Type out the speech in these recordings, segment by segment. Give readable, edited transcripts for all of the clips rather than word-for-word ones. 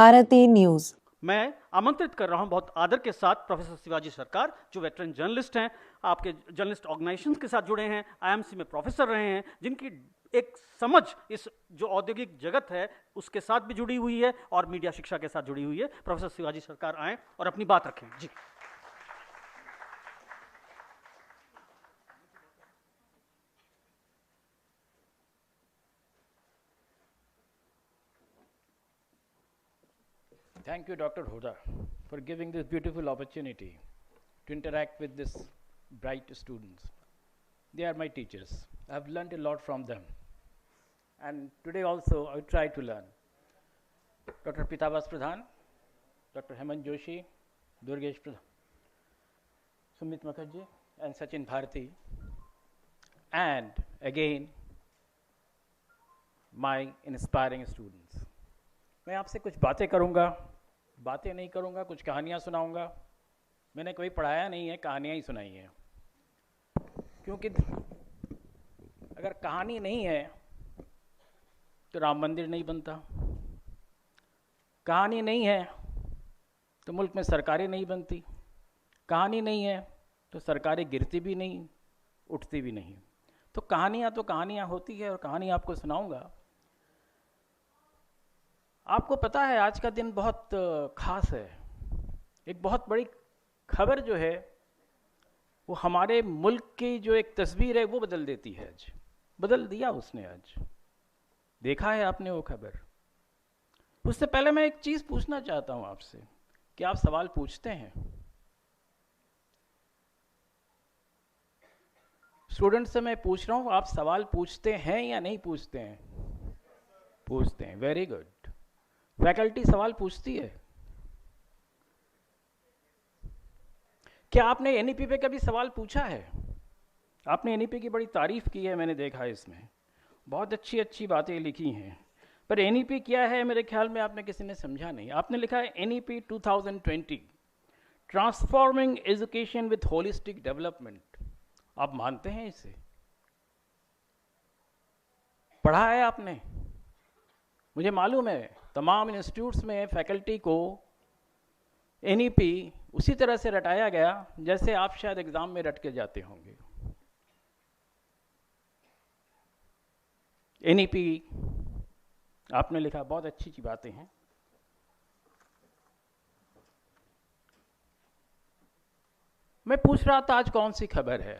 Bharti news. मैं आमंत्रित कर रहा हूं बहुत आदर के साथ प्रोफेसर शिवाजी सरकार, जो वेटरन जर्नलिस्ट हैं, आपके जर्नलिस्ट ऑर्गेनाइजेशंस के साथ जुड़े हैं, आईएमसी में प्रोफेसर रहे हैं, जिनकी एक समझ इस जो औद्योगिक जगत है उसके साथ भी जुड़ी हुई है और मीडिया शिक्षा के साथ जुड़ी हुई है। प्रोफेसर शिवाजी सरकार आएं और अपनी बात रखें। जी। Thank you, Dr. Huda, for giving this beautiful opportunity to interact with these bright students. They are my teachers. I have learned a lot from them. And today also, I will try to learn. Dr. Pitabas Pradhan, Dr. Hemant Joshi, Durgesh Pradhan, Sumit Mukherjee, and Sachin Bharati. And again, my inspiring students. मैं आपसे कुछ बातें करूंगा, बातें नहीं करूंगा, कुछ कहानियां सुनाऊंगा। मैंने कभी पढ़ाया नहीं है, कहानियां ही सुनाई हैं। क्योंकि अगर कहानी नहीं है तो राम मंदिर नहीं बनता, कहानी नहीं है तो मुल्क में सरकारें नहीं बनती, कहानी नहीं है तो सरकारें गिरती भी नहीं, उठती भी नहीं। तो कहानियां होती है और कहानी आपको सुनाऊंगा। आपको पता है आज का दिन बहुत खास है। एक बहुत बड़ी खबर जो है वो हमारे मुल्क की जो एक तस्वीर है वो बदल देती है। आज बदल दिया उसने। आज देखा है आपने वो खबर। उससे पहले मैं एक चीज़ पूछना चाहता हूं आपसे कि आप सवाल पूछते हैं? स्टूडेंट से मैं पूछ रहा हूं, आप सवाल पूछते हैं या नहीं पूछते हैं? पूछते हैं। Very good. फैकल्टी सवाल पूछती है। क्या आपने एनईपी पे कभी सवाल पूछा है? आपने एनईपी की बड़ी तारीफ की है, मैंने देखा है, इसमें बहुत अच्छी अच्छी बातें लिखी हैं। पर एनईपी क्या है मेरे ख्याल में आपने किसी ने समझा नहीं। आपने लिखा है NEP 2020 transforming education with holistic development. आप मानते हैं इसे? पढ़ा है आपने? मुझे मालूम है तमाम इंस्टीट्यूट्स में फैकल्टी को एनईपी उसी तरह से रटाया गया जैसे आप शायद एग्जाम में रट के जाते होंगे। एनईपी आपने लिखा, बहुत अच्छी अच्छी बातें हैं। मैं पूछ रहा था आज कौन सी खबर है।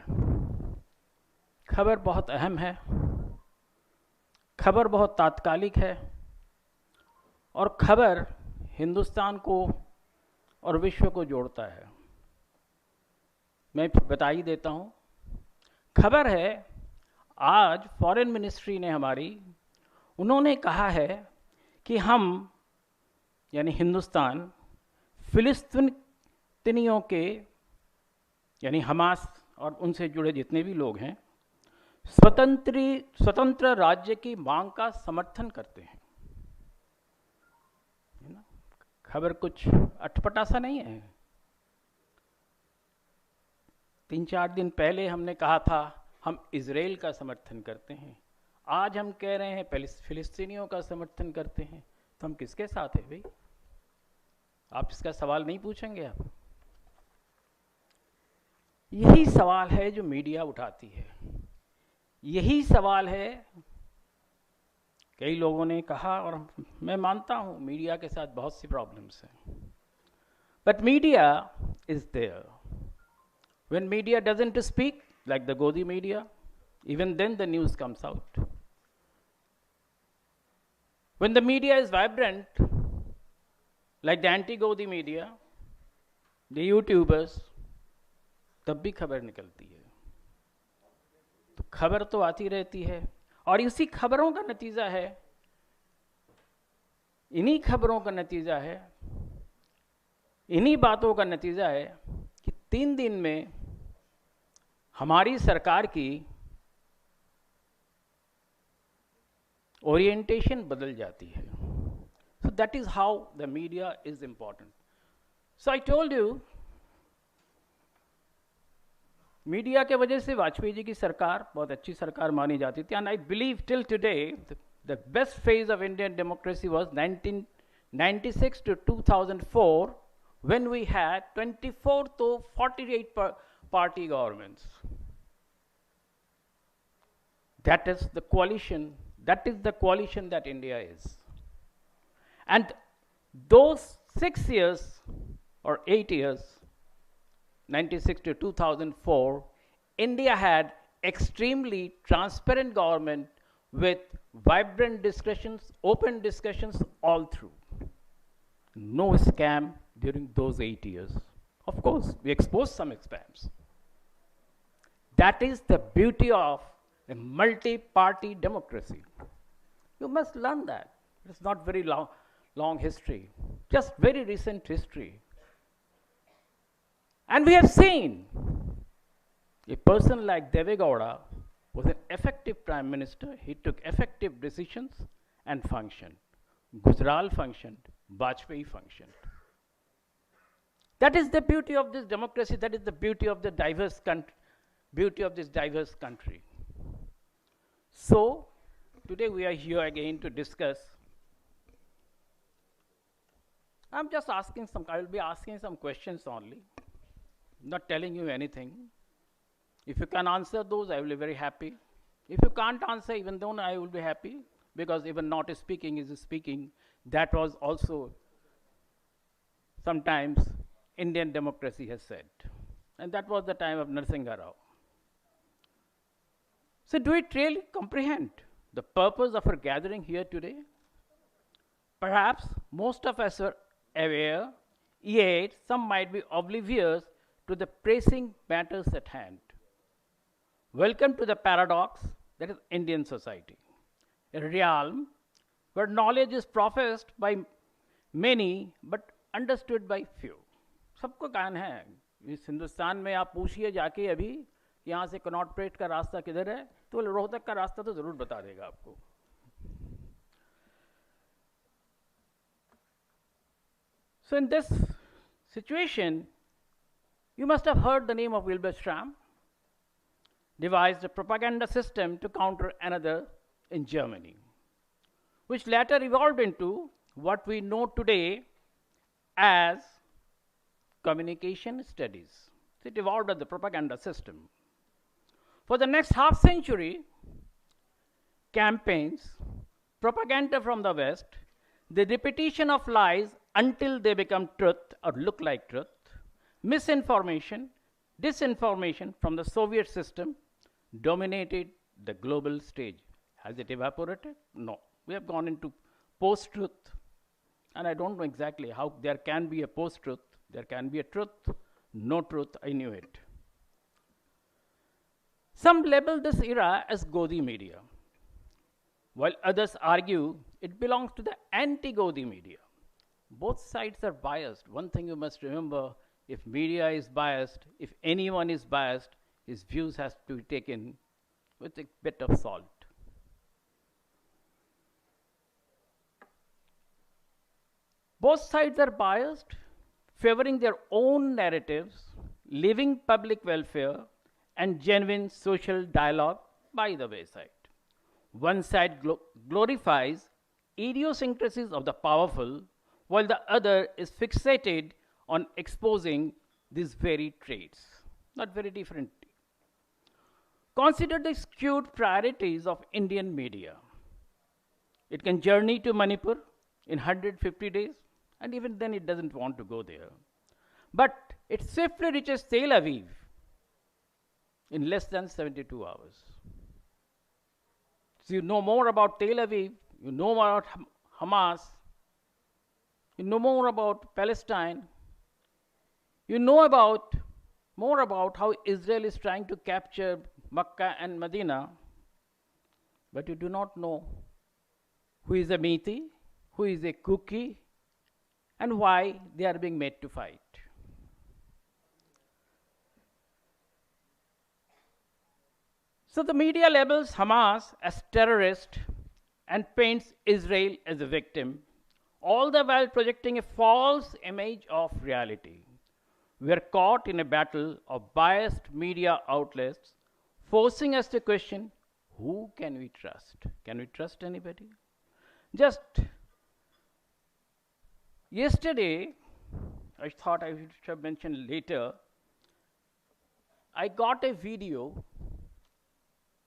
खबर बहुत अहम है, खबर बहुत तात्कालिक है और खबर हिंदुस्तान को और विश्व को जोड़ता है। मैं बता ही देता हूँ। खबर है आज फॉरेन मिनिस्ट्री ने हमारी, उन्होंने कहा है कि हम यानी हिंदुस्तान फिलिस्तीनियों के यानी हमास और उनसे जुड़े जितने भी लोग हैं स्वतंत्र राज्य की मांग का समर्थन करते हैं। है ना? खबर कुछ अटपटा सा नहीं है। 3-4 दिन पहले हमने कहा था हम इजराइल का समर्थन करते हैं, आज हम कह रहे हैं फिलिस्तीनियों का समर्थन करते हैं। तो हम किसके साथ हैं भाई? आप इसका सवाल नहीं पूछेंगे? आप यही सवाल है जो मीडिया उठाती है। यही सवाल है। कई लोगों ने कहा और मैं मानता हूं मीडिया के साथ बहुत सी प्रॉब्लम्स हैं, but media is there. When media doesn't speak like the Godi media, even then the news comes out. When the media is vibrant like the anti-Godi media, the YouTubers, तब भी खबर निकलती है। तो खबर तो आती रहती है और इसी खबरों का नतीजा है, इन्हीं खबरों का नतीजा है, इन्हीं बातों का नतीजा है कि 3 दिन में हमारी सरकार की ओरिएंटेशन बदल जाती है। So that is how the media is important. So I told you, media के वजह से वाजपेयी जी की सरकार बहुत अच्छी सरकार मानी जाती थी। And I believe till today the best phase of Indian democracy was 96 to 2004, when we had 24 to 48 party governments. That is the coalition. That is the coalition that India is. And those 6 years or 8 years, 96 to 2004, India had extremely transparent government with vibrant discussions, open discussions all through. No scam during those 8 years. Of course, we exposed some scams. That is the beauty of a multi-party democracy. You must learn that. It's not very long history, just very recent history. And we have seen a person like Deve Gowda was an effective prime minister. He took effective decisions and functioned. Gujral functioned, Vajpayee functioned. That is the beauty of this democracy. That is the beauty of the diverse diverse country. So, today we are here again to discuss. I will be asking some questions only, not telling you anything. If you can answer those, I will be very happy. If you can't answer, even though I will be happy, because even not speaking is speaking. That was also sometimes Indian democracy has said. And that was the time of Narasimha Rao. So do we really comprehend the purpose of our gathering here today? Perhaps most of us are aware, yet some might be oblivious to the pressing matters at hand. Welcome to the paradox that is Indian society, a realm where knowledge is professed by many but understood by few. सबको ज्ञान है. इस हिंदुस्तान में आप पूछिए जाके अभी यहाँ से कनॉट प्लेट का रास्ता किधर है, तो रोहतक का रास्ता तो जरूर बता देगा आपको. So in this situation, you must have heard the name of Wilbur Schramm, devised a propaganda system to counter another in Germany, which later evolved into what we know today as communication studies. It evolved as the propaganda system. For the next half century, campaigns, propaganda from the West, the repetition of lies until they become truth or look like truth, misinformation, disinformation from the Soviet system dominated the global stage. Has it evaporated? No. We have gone into post-truth. And I don't know exactly how there can be a post-truth. There can be a truth. No truth, I knew it. Some label this era as Godi media, while others argue it belongs to the anti-Godi media. Both sides are biased. One thing you must remember, if media is biased, if anyone is biased, his views has to be taken with a bit of salt. Both sides are biased, favoring their own narratives, leaving public welfare and genuine social dialogue by the wayside. One side glorifies idiosyncrasies of the powerful, while the other is fixated on exposing these very traits. Not very different. Consider the skewed priorities of Indian media. It can journey to Manipur in 150 days, and even then it doesn't want to go there. But it swiftly reaches Tel Aviv in less than 72 hours. So you know more about Tel Aviv, you know more about Hamas, you know more about Palestine, you know more about how Israel is trying to capture Makkah and Medina, but you do not know who is a Methi, who is a Kuki, and why they are being made to fight. So the media labels Hamas as terrorist and paints Israel as a victim, all the while projecting a false image of reality. We are caught in a battle of biased media outlets, forcing us to question, who can we trust? Can we trust anybody? Just Yesterday, I thought I should have mentioned later, I got a video.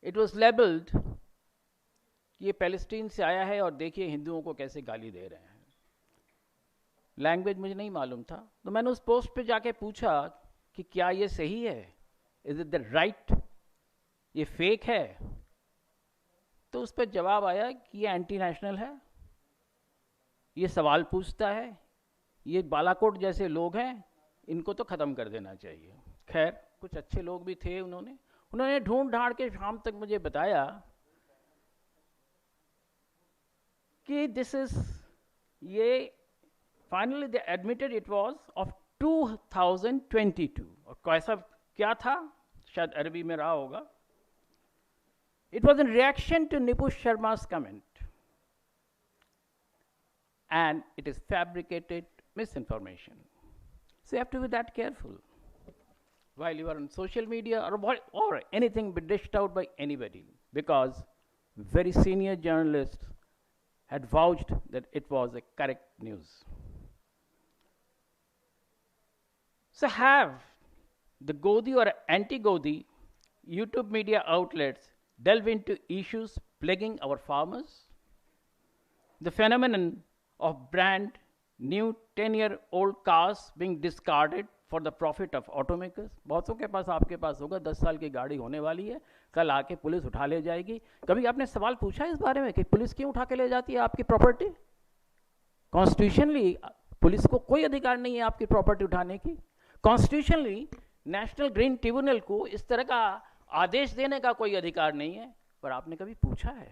It was labeled कि ये Palestine से आया है और देखिए हिंदुओं को कैसे गाली दे रहे हैं. लैंग्वेज मुझे नहीं मालूम था, तो मैंने उस पोस्ट पे जाके पूछा कि क्या ये सही है, इज इट द राइट, ये फेक है. तो उस पर जवाब आया कि ये एंटी नेशनल है, ये सवाल पूछता है, ये बालाकोट जैसे लोग हैं, इनको तो ख़त्म कर देना चाहिए. खैर कुछ अच्छे लोग भी थे, उन्होंने ढूंढ ढांड के शाम तक मुझे बताया कि दिस इज ये finally they admitted it was of 2022. और कैसा क्या था, शायद अरबी में रहा होगा. It was in reaction to Nipush Sharma's comment, and it is fabricated misinformation. So you have to be that careful while you are on social media or anything be dished out by anybody, because very senior journalists had vouched that it was a correct news. So have the Godi or anti-Godi YouTube media outlets delve into issues plaguing our farmers? The phenomenon of brand new 10-year-old cars being discarded for the profit of automakers. बहुतों के पास, आपके पास होगा, 10 साल की गाड़ी होने वाली है, कल आके पुलिस उठा ले जाएगी. कभी आपने सवाल पूछा इस बारे में कि पुलिस क्यों उठा के ले जाती है आपकी प्रॉपर्टी? कॉन्स्टिट्यूशनली पुलिस को कोई अधिकार नहीं है आपकी प्रॉपर्टी उठाने की. कॉन्स्टिट्यूशनली नेशनल ग्रीन ट्रिब्यूनल को इस तरह का आदेश देने का कोई अधिकार नहीं है. पर आपने कभी पूछा है?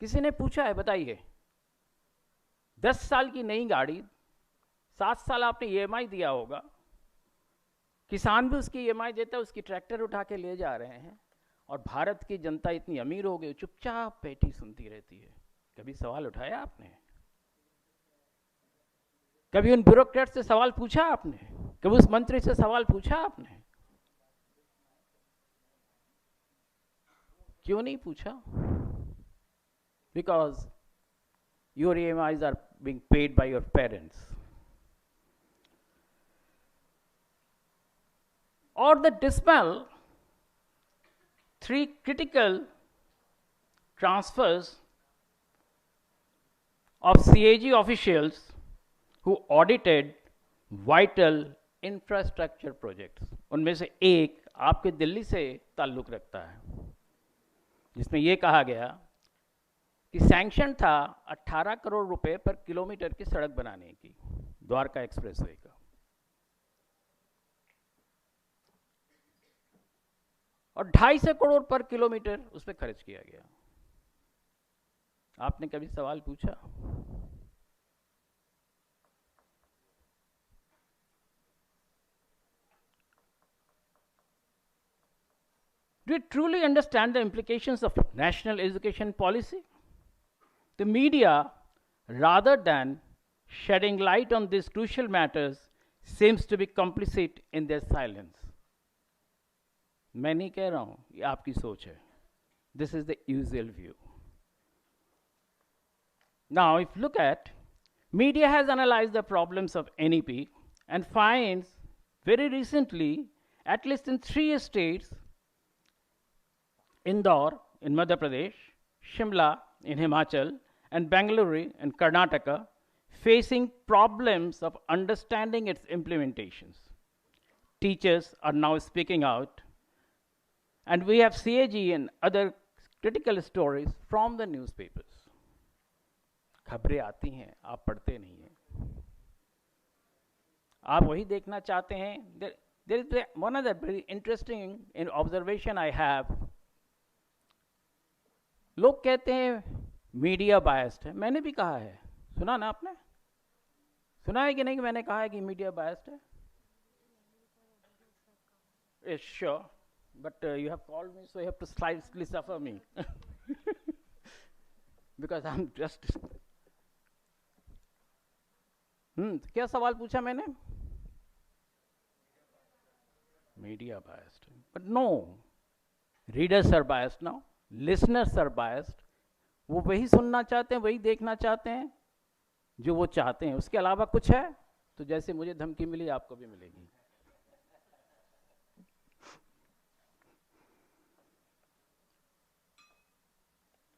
किसी ने पूछा है? बताइए. 10 साल की नई गाड़ी, 7 साल आपने ईएमआई दिया होगा, किसान भी उसकी ईएमआई देता है, उसकी ट्रैक्टर उठा के ले जा रहे हैं, और भारत की जनता इतनी अमीर हो गई, चुपचाप बैठी सुनती रहती है. कभी सवाल उठाया आपने? कभी उन ब्यूरोक्रेट से सवाल पूछा आपने? कभी उस मंत्री से सवाल पूछा आपने? क्यों नहीं पूछा? Because your EMIs are being paid by your parents. Or the dismal 3 critical transfers of CAG officials who audited vital infrastructure projects. उनमें से एक आपके दिल्ली से ताल्लुक रखता है, जिसमें यह कहा गया कि सैंक्शन था 18 करोड़ रुपए पर किलोमीटर की सड़क बनाने की, द्वारका एक्सप्रेसवे का, और 250 करोड़ पर किलोमीटर उस पर खर्च किया गया. आपने कभी सवाल पूछा? Do you truly understand the implications of national education policy? The media, rather than shedding light on these crucial matters, seems to be complicit in their silence. मैं नहीं कह रहा हूं, ये आपकी सोच है. This is the usual view. Now, if you look at, media has analyzed the problems of NEP and finds very recently, at least in 3 states, Indore in Madhya Pradesh, Shimla in Himachal, and Bangalore in Karnataka, facing problems of understanding its implementations. Teachers are now speaking out, and we have CAG and other critical stories from the newspapers. खबरें आती हैं, आप पढ़ते नहीं हैं, आप वही देखना चाहते हैं. There is one other very interesting observation I have. लोग कहते हैं मीडिया बायस्ड है. मैंने भी कहा है, सुना ना आपने? सुना है कि नहीं कि मैंने कहा है कि मीडिया बायस्ड है? Yes, sure, but you have called me, so you have to slightly suffer me because I'm just. क्या सवाल पूछा मैंने? Media biased, but no. Readers are biased now. Listeners are biased. वो वही सुनना चाहते हैं, वही देखना चाहते हैं जो वो चाहते हैं। उसके अलावा कुछ है तो जैसे मुझे धमकी मिली आपको भी मिलेगी।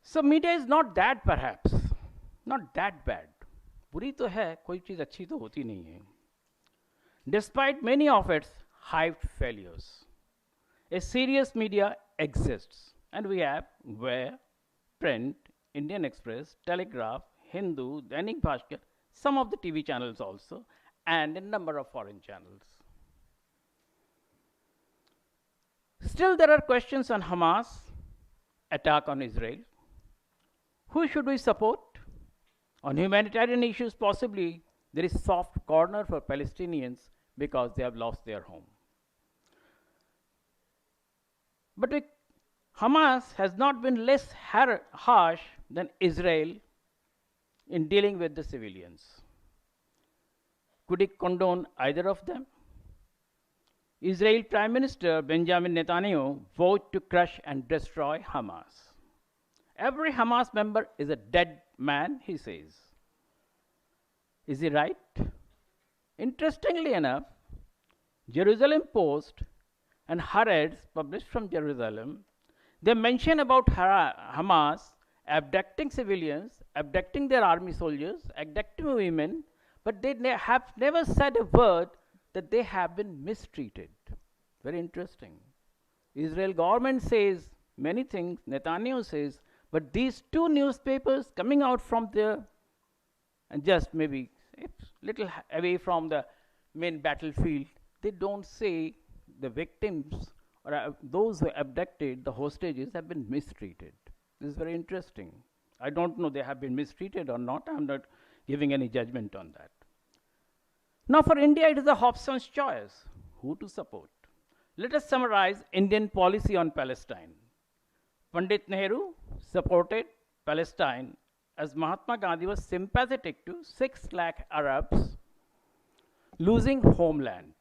So media is not that perhaps, not that bad. बुरी तो है, कोई चीज़ अच्छी तो होती नहीं है. Despite many of its hyped failures, a serious media exists, and we have where print, Indian Express, Telegraph, Hindu, Dainik Bhaskar, some of the TV channels also, and a number of foreign channels. Still, there are questions on Hamas, attack on Israel. Who should we support? On humanitarian issues, possibly there is soft corner for Palestinians because they have lost their home. But Hamas has not been less harsh than Israel in dealing with the civilians. Could it condone either of them? Israel Prime Minister Benjamin Netanyahu vowed to crush and destroy Hamas. Every Hamas member is a dead man, he says. Is he right? Interestingly enough, Jerusalem Post and Haaretz, published from Jerusalem, they mention about Hamas abducting civilians, abducting their army soldiers, abducting women, but they have never said a word that they have been mistreated. Very interesting. Israel government says many things, Netanyahu says, but these two newspapers coming out from there and just maybe a little away from the main battlefield, they don't say the victims or those who abducted the hostages have been mistreated. This is very interesting. I don't know they have been mistreated or not. I'm not giving any judgment on that. Now for India, it is a Hobson's choice, who to support. Let us summarize Indian policy on Palestine. Pandit Nehru supported Palestine as Mahatma Gandhi was sympathetic to 6 lakh Arabs losing homeland.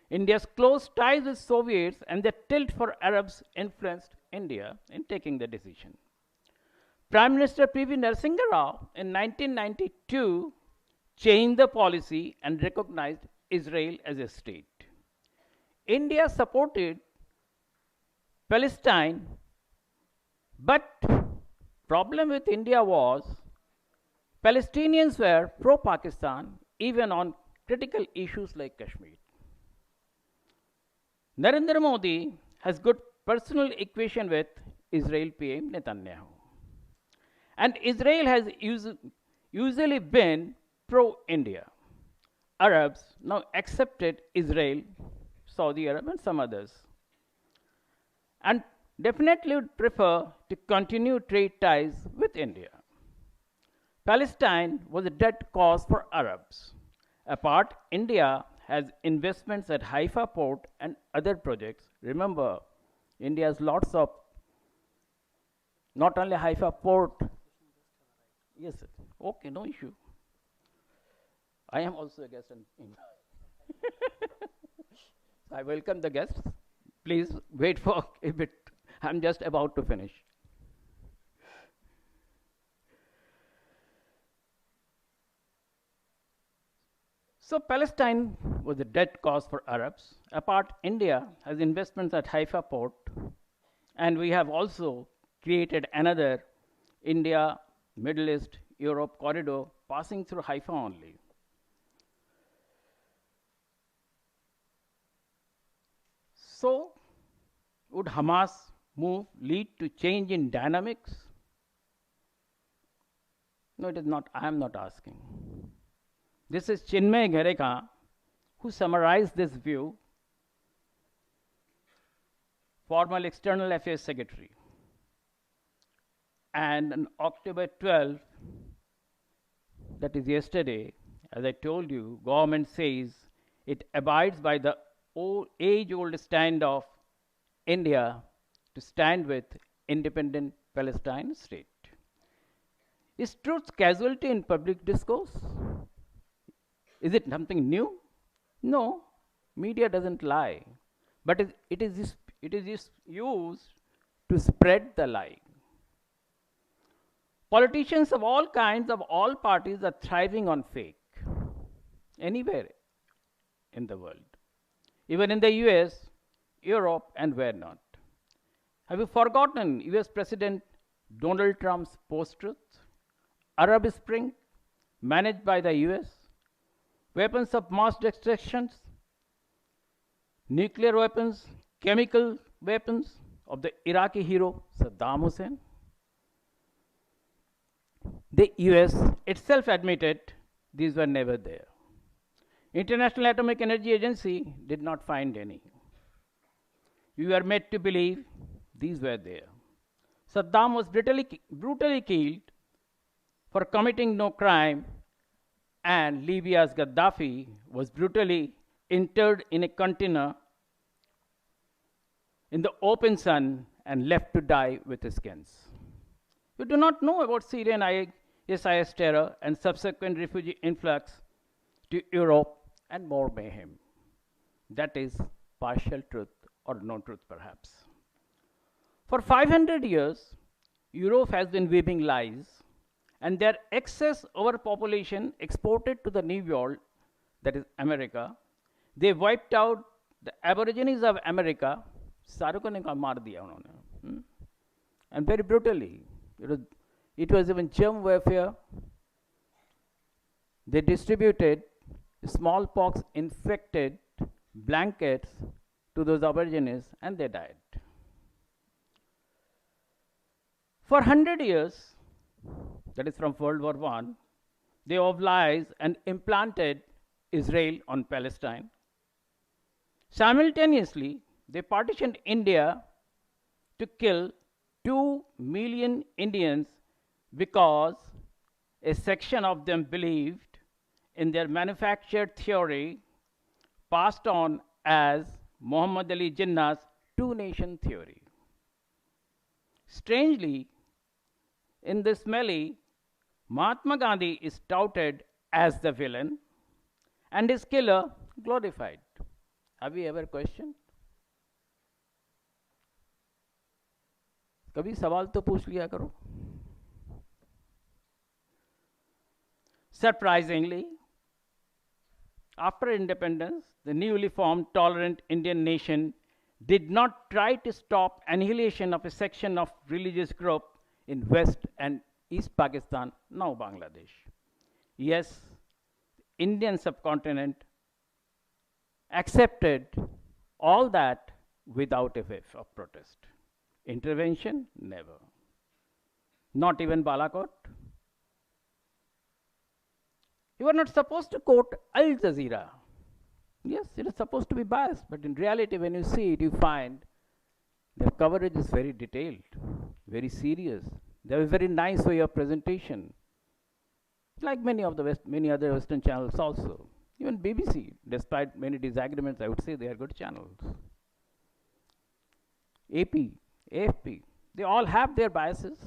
India's close ties with Soviets and their tilt for Arabs influenced India in taking the decision. Prime Minister P.V. Narasimha Rao in 1992 changed the policy and recognized Israel as a state. India supported Palestine, but problem with India was Palestinians were pro-Pakistan even on critical issues like Kashmir. Narendra Modi has good personal equation with Israel PM Netanyahu. And Israel has usually been pro-India. Arabs now accepted Israel, Saudi Arabia and some others. And definitely would prefer to continue trade ties with India. Palestine was a dead cause for Arabs. Apart, India has investments at Haifa port and other projects. Remember, India has lots of, not only Haifa port. Yes, sir. Okay, no issue. I am also a guest in I welcome the guests. Please wait for a bit. I'm just about to finish. So Palestine was a dead cause for Arabs. Apart, India has investments at Haifa port, and we have also created another India, Middle East, Europe corridor passing through Haifa only. So, would Hamas move lead to change in dynamics? No, it is not. I am not asking. This is Chinmay Ghareka, who summarized this view, former External Affairs Secretary. And on October 12, that is yesterday, as I told you, government says it abides by the age-old stand of India to stand with independent Palestine state. Is truth casualty in public discourse? Is it something new? No, media doesn't lie, but it is used to spread the lie. Politicians of all kinds, of all parties, are thriving on fake anywhere in the world, even in the US, Europe, and where not. Have you forgotten US President Donald Trump's post truth? Arab Spring, managed by the US, weapons of mass destruction, nuclear weapons, chemical weapons of the Iraqi hero Saddam Hussein. The US itself admitted these were never there. International Atomic Energy Agency did not find any. We were made to believe these were there. Saddam was brutally killed for committing no crime, and Libya's Gaddafi was brutally interred in a container in the open sun and left to die with his skins. We do not know about Syrian ISIS terror and subsequent refugee influx to Europe and more mayhem. That is partial truth or no truth, perhaps. For 500 years, Europe has been weaving lies, and their excess overpopulation exported to the New World, that is America. They wiped out the Aborigines of America, and very brutally. It was even germ warfare. They distributed smallpox infected blankets to those Aborigines, and they died. For 100 years, that is from World War I, they wove lies and implanted Israel on Palestine. Simultaneously, they partitioned India to kill 2 million Indians because a section of them believed in their manufactured theory passed on as Muhammad Ali Jinnah's two-nation theory. Strangely, in this melee, Mahatma Gandhi is touted as the villain and his killer glorified. Have you ever questioned? कभी सवाल तो पूछ लिया करो. Surprisingly, after independence, the newly formed tolerant Indian nation did not try to stop annihilation of a section of religious group in West and East Pakistan, now Bangladesh. Yes, the Indian subcontinent accepted all that without a whiff of protest. Intervention? Never. Not even Balakot. You are not supposed to quote Al Jazeera. Yes, it is supposed to be biased, but in reality, when you see it, you find their coverage is very detailed, very serious. They have a very nice way of presentation, like many other Western channels also. Even BBC, despite many disagreements, I would say they are good channels. AP, AFP, they all have their biases.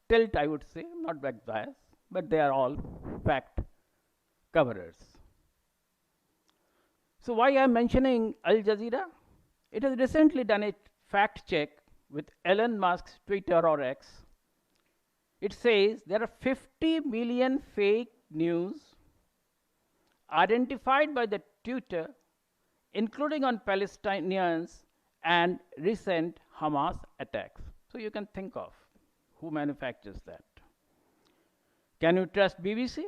Tilt, I would say, not back bias, but they are all fact coverers. So why I am mentioning Al Jazeera? It has recently done a fact check with Elon Musk's Twitter or X. It says there are 50 million fake news identified by the Twitter, including on Palestinians and recent Hamas attacks. So you can think of who manufactures that. Can you trust BBC?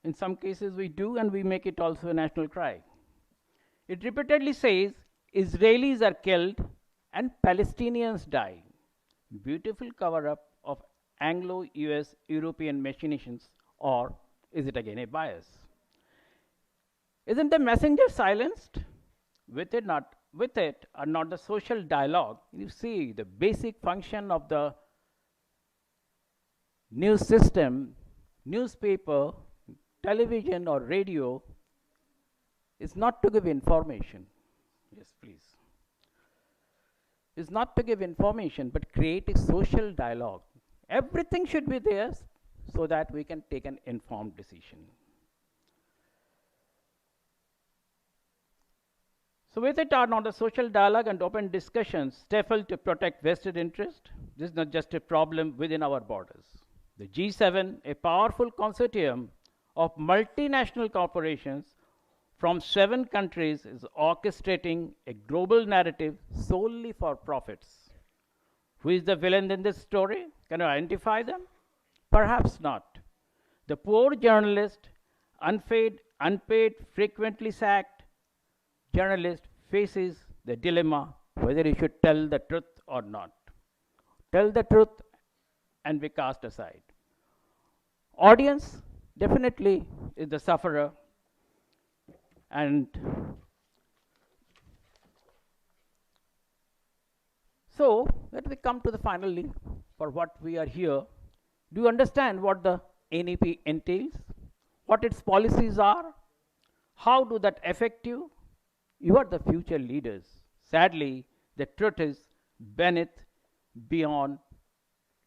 In some cases we do, and we make it also a national cry. It repeatedly says Israelis are killed and Palestinians die. Beautiful cover-up of Anglo-US European machinations, or is it again a bias? Isn't the messenger silenced? With it or not the social dialogue. You see the basic function of the news system, newspaper, television or radio is not to give information. Yes, please. Is not to give information, but create a social dialogue. Everything should be there so that we can take an informed decision. So with it or not, the social dialogue and open discussions stifle to protect vested interest, This is not just a problem within our borders. The G7, a powerful consortium of multinational corporations from 7 countries, is orchestrating a global narrative solely for profits. Who is the villain in this story? Can you identify them? Perhaps not. The poor journalist, unpaid, frequently sacked journalist faces the dilemma whether he should tell the truth or not. Tell the truth and be cast aside. Audience definitely is the sufferer, and so let me come to the finally for what we are here. Do you understand what the NEP entails? What its policies are? How do that affect you? You are the future leaders. Sadly, the truth is beneath, beyond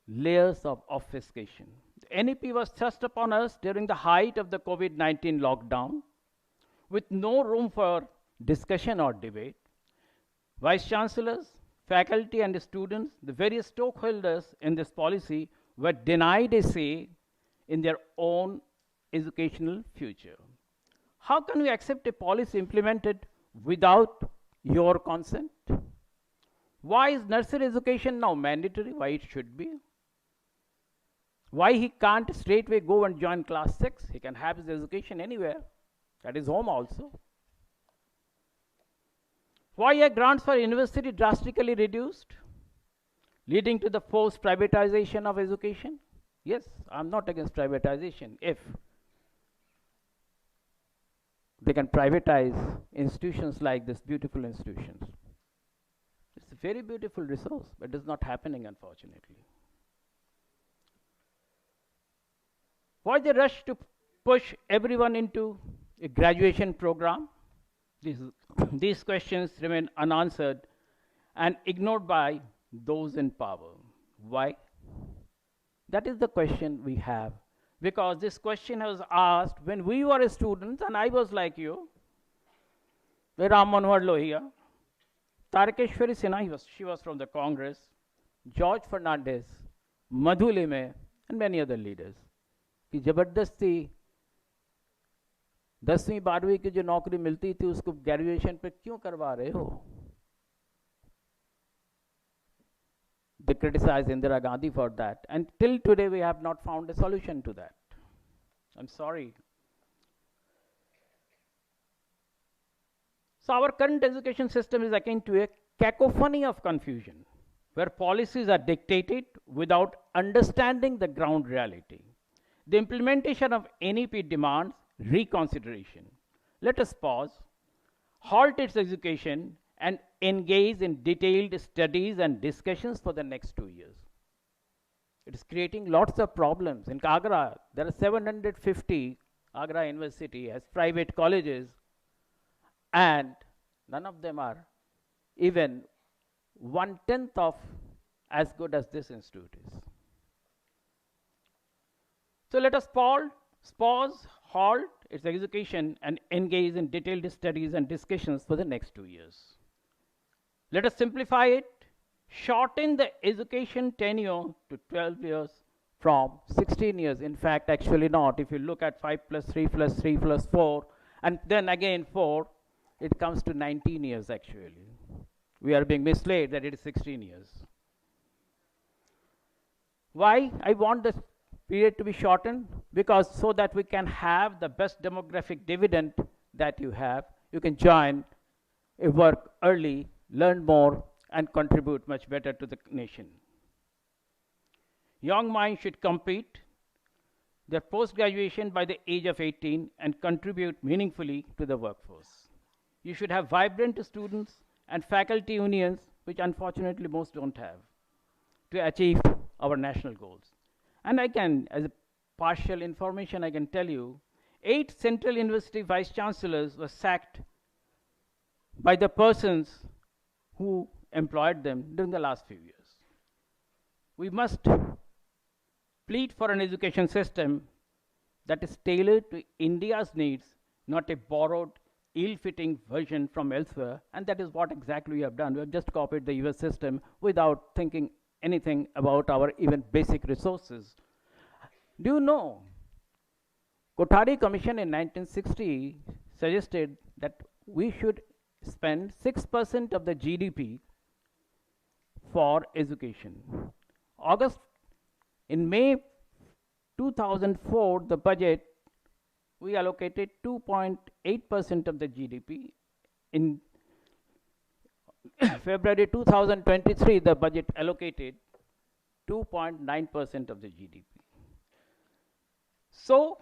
layers of obfuscation. The NEP was thrust upon us during the height of the COVID-19 lockdown with no room for discussion or debate. Vice chancellors, faculty, and students, the various stakeholders in this policy, were denied a say in their own educational future. How can we accept a policy implemented without your consent? Why is nursery education now mandatory? Why it should be? Why he can't straightway go and join class 6? He can have his education anywhere, at his home also. Why are grants for university drastically reduced, leading to the forced privatization of education? Yes, I'm not against privatization if they can privatize institutions like this beautiful institutions. It's a very beautiful resource, but it is not happening, unfortunately. Why the rush to push everyone into a graduation program? These questions remain unanswered and ignored by those in power. Why? That is the question we have. Because this question was asked when we were students, and I was like you. Ram Manohar Lohia, Tarakeshwari Sinha, she was from the Congress, George Fernandez, Madhu Lime, and many other leaders. कि जबरदस्ती 10वीं 12वीं की जो नौकरी मिलती थी उसको ग्रेजुएशन पे क्यों करवा रहे हो? They criticized Indira Gandhi for that, and till today we have not found a solution to that. I'm sorry. So our current education system is akin to a cacophony of confusion, where policies are dictated without understanding the ground reality. The implementation of NEP demands reconsideration. Let us pause, halt its execution, and engage in detailed studies and discussions for the next 2 years. It is creating lots of problems. In Agra, there are 750, Agra University has private colleges, and none of them are even 1/10 of as good as this institute is. So let us pause, halt its execution, and engage in detailed studies and discussions for the next 2 years. Let us simplify it, shorten the education tenure to 12 years from 16 years. In fact, actually not. If you look at 5 plus 3 plus 3 plus 4, and then again 4, it comes to 19 years actually. We are being misled that it is 16 years. Why I want this period to be shortened? Because so that we can have the best demographic dividend that you have. You can join a work early, learn more, and contribute much better to the nation. Young minds should complete their post-graduation by the age of 18 and contribute meaningfully to the workforce. You should have vibrant students and faculty unions, which unfortunately most don't have, to achieve our national goals. And I can, as a partial information, I can tell you, 8 central university vice chancellors were sacked by the persons who employed them during the last few years. We must plead for an education system that is tailored to India's needs, not a borrowed, ill-fitting version from elsewhere, and that is what exactly we have done. We have just copied the US system without thinking anything about our even basic resources. Do you know, Kothari Commission in 1960 suggested that we should spend 6% of the GDP for education. In May 2004, the budget, we allocated 2.8% of the GDP. In February 2023, the budget allocated 2.9% of the GDP. So,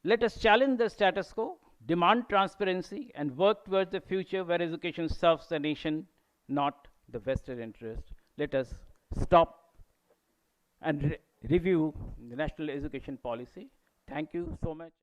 let us challenge the status quo, demand transparency, and work towards the future where education serves the nation, not the vested interest. Let us stop and review the national education policy. Thank you so much.